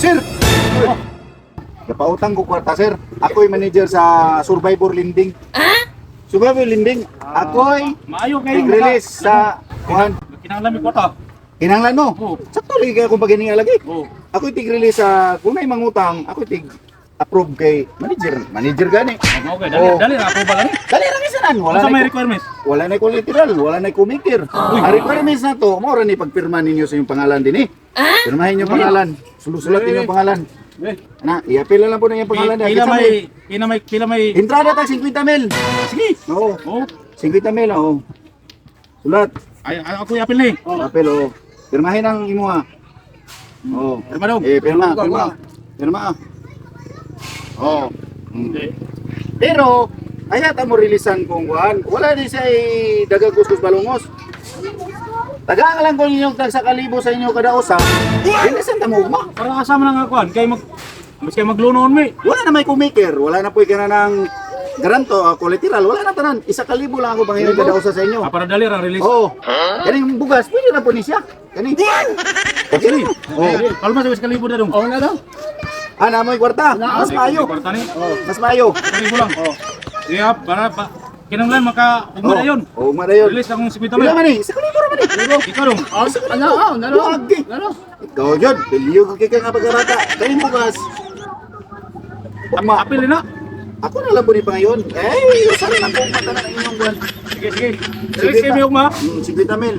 Sir! Napautang ko kwarta, sir. Ako'y manager sa Survivor Lending. Survivor Lending. Ako'y Maayo kayo. tig-release sa kuhan. Kinahanglan mi kwarta. Kinahanglan mo. Oo. Sakto lagi kaya kung pagini lagi. Oo. Ako'y tig-release sa kung may mangutang, ako'y tig-approve kay manager. Manager gani. Okay, Oo. dali ra ako ba lang. Dali lang isanan. Wala Ano na may requirements? wala na collateral, wala na kumikir. Ang requirements na to, mao ra ni pagpirma ninyo sa inyong pangalan din eh. Pirmahin niyo pangalan. Sulat niyo pangalan. Eh, Na, i-appeal na lang po na yung pangalan. pila may Entrada tag 50 mil. sige. Oo, Oh, 50 mil, oo. Sulat. ay ako i-appeal ni. Apel, oo. Pirmahin ang imo ha. Oo. Pirma daw. Pirma. Oo. Pero, ayata mo rilisan kung kuhan. Wala din siya dagagustos balungos. Taga lang ko ninyong tag sa kalibo sa inyo kada usa. Rilisan ta mo ugma. Para kasama nang akuan kay mas kay maglunon mi. Wala na may kumikir. Wala na po ka na ng garanto, collateral. Wala na tanan. 1,000 lang ako bangin kada usa sa inyo. Para dali ra release. Oo. Kaning bugas, pwede na po ni siya. Kani. Okay. Oh, kalma sa kalibo na dong. Oo na daw. Na mo'y kwarta. Mas maayo. Kwarta ni. Mas maayo. Kalibo lang. Oh. Yeah, para kinahanglan maka umara yon. Oo, madayon. Release akong 50 Pila mil. man eh. Sa kalibo ra man eh. Ikaw dong. Ano? Lagi. Ano? Ikaw yun. Piliyo ko kaya nga pagkarata. Kaning bugas. Ama, Appeal na. ako na lang po ni pangayon. Eh, saan lang po mata na inyong buwan. Sige, sige. Release kay mi ugma. 50 mil.